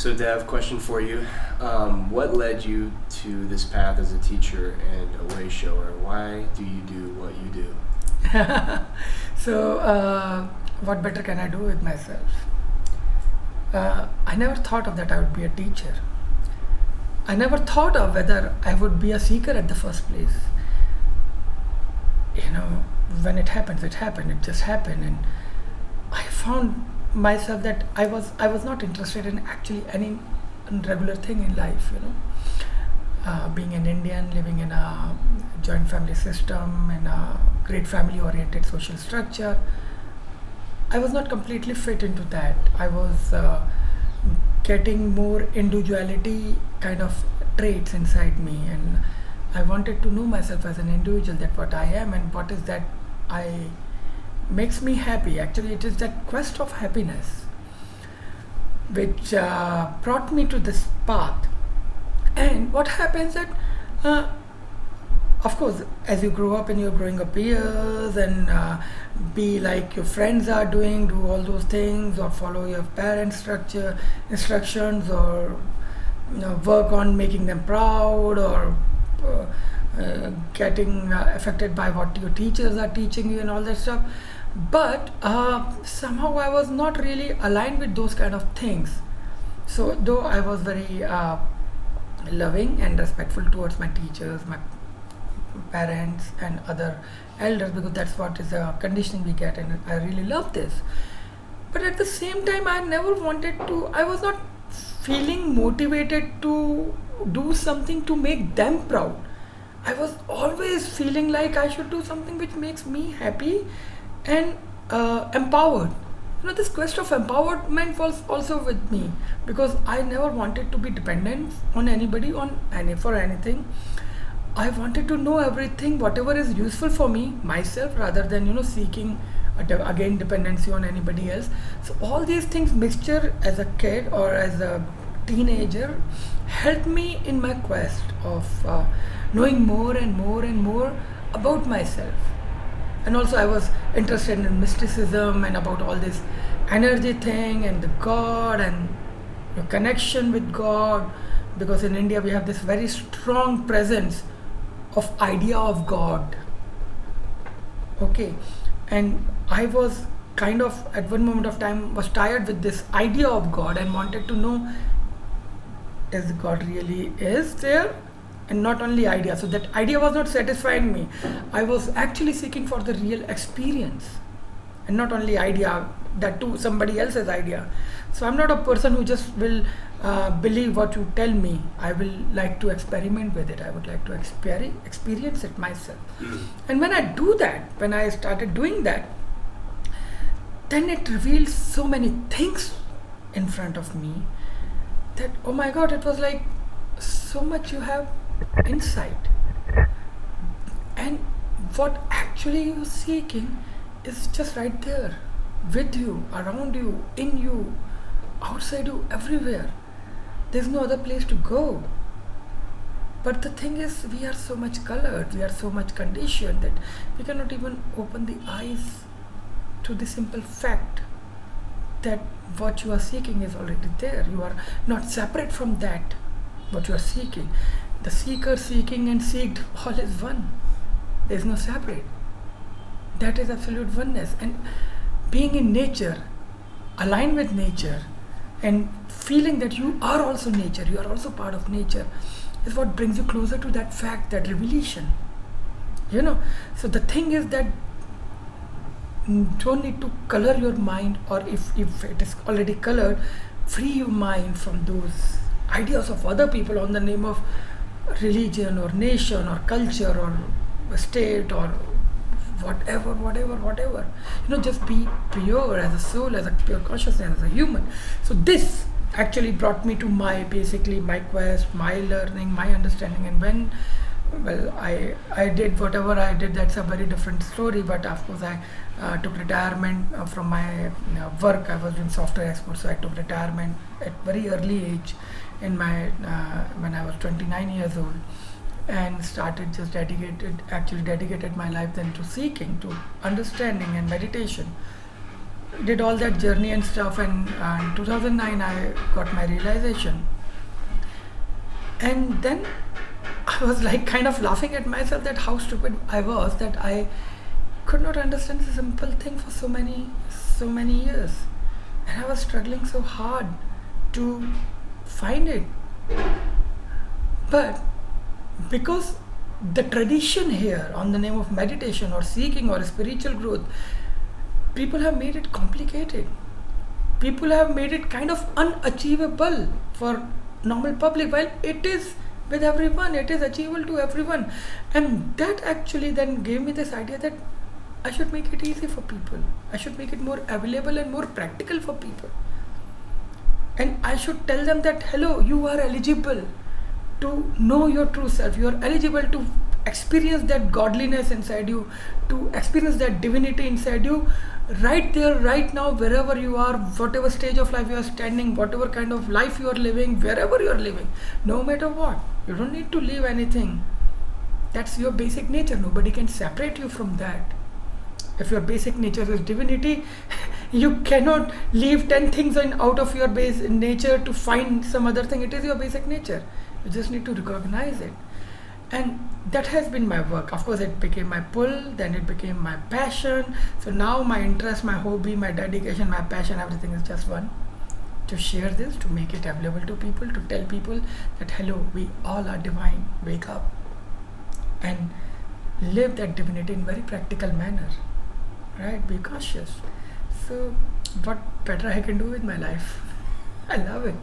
So, Dev, question for you. What led you to this path as a teacher and a way shower? Why do you do what you do? So, what better can I do with myself? I never thought of that I would be a teacher. I never thought of whether I would be a seeker at the first place. You know, when it happens, it happened. It just happened, and I found myself that I was not interested in actually any regular thing in life. Being an Indian, living in a joint family system in a great family-oriented social structure, I was not completely fit into that. I was getting more individuality kind of traits inside me, and I wanted to know myself as an individual, that what I am and what is that I makes me happy. Actually, it is that quest of happiness which brought me to this path. And what happens that, uh, of course, as you grow up and you're growing up years and be like your friends are doing, do all those things or follow your parents' structure instructions, or work on making them proud, or getting affected by what your teachers are teaching you and all that stuff. But somehow I was not really aligned with those kind of things. So though I was very loving and respectful towards my teachers, my parents and other elders, because that's what is the conditioning we get, and I really love this. But at the same time, I was not feeling motivated to do something to make them proud. I was always feeling like I should do something which makes me happy and empowered. This quest of empowerment was also with me, because I never wanted to be dependent on anybody for anything. I wanted to know everything, whatever is useful for me, myself, rather than seeking again dependency on anybody else. So all these things mixture as a kid or as a teenager helped me in my quest of knowing more and more and more about myself. And also I was interested in mysticism and about all this energy thing and the God and your connection with God, because in India we have this very strong presence of idea of God. Okay, and I was kind of at one moment of time was tired with this idea of God and wanted to know, is God really is there? And not only idea. So that idea was not satisfying me. I was actually seeking for the real experience, and not only idea, that too somebody else's idea. So I'm not a person who just will believe what you tell me. I will like to experiment with it. I would like to experience it myself. And when I started doing that, then it revealed so many things in front of me that, oh my God, it was like so much you have insight. And what actually you're seeking is just right there, with you, around you, in you, outside you, everywhere. There's no other place to go. But the thing is, we are so much colored, we are so much conditioned that we cannot even open the eyes to the simple fact that what you are seeking is already there. You are not separate from that, what you are seeking. The seeker, seeking and seeked, all is one. There is no separate. That is absolute oneness. And being in nature, aligned with nature, and feeling that you are also nature, you are also part of nature, is what brings you closer to that fact, that revelation. So the thing is that don't need to color your mind, or if it is already colored, free your mind from those ideas of other people on the name of religion or nation or culture or state or whatever. Just be pure as a soul, as a pure consciousness, as a human. So this actually brought me to my quest, my learning, my understanding. And when I did whatever I did, that's a very different story. But of course I took retirement from my work. I was doing software export, so I took retirement at very early age in my when I was 29 years old, and started just dedicated my life then to seeking, to understanding and meditation. did all that journey and stuff, and in 2009 I got my realization. And then I was like kind of laughing at myself that how stupid I was, that I could not understand the simple thing for so many years. And I was struggling so hard to find it. But because the tradition here on the name of meditation or seeking or spiritual growth, people have made it complicated. People have made it kind of unachievable for normal public, while it is with everyone, it is achievable to everyone. And that actually then gave me this idea that I should make it easy for people. I should make it more available and more practical for people. And I should tell them that, hello, you are eligible to know your true self. You are eligible to experience that godliness inside you, to experience that divinity inside you, right there, right now, wherever you are, whatever stage of life you are standing, whatever kind of life you are living, wherever you are living, no matter what. You don't need to live anything. That's your basic nature. Nobody can separate you from that. If your basic nature is divinity, you cannot leave 10 things out of your base nature to find some other thing. It is your basic nature. You just need to recognize it. And that has been my work. Of course, it became my pull, then it became my passion. So now my interest, my hobby, my dedication, my passion, everything is just one. To share this, to make it available to people, to tell people that, hello, we all are divine. Wake up and live that divinity in very practical manner. Right? Be cautious. So what better I can do with my life? I love it.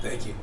Thank you.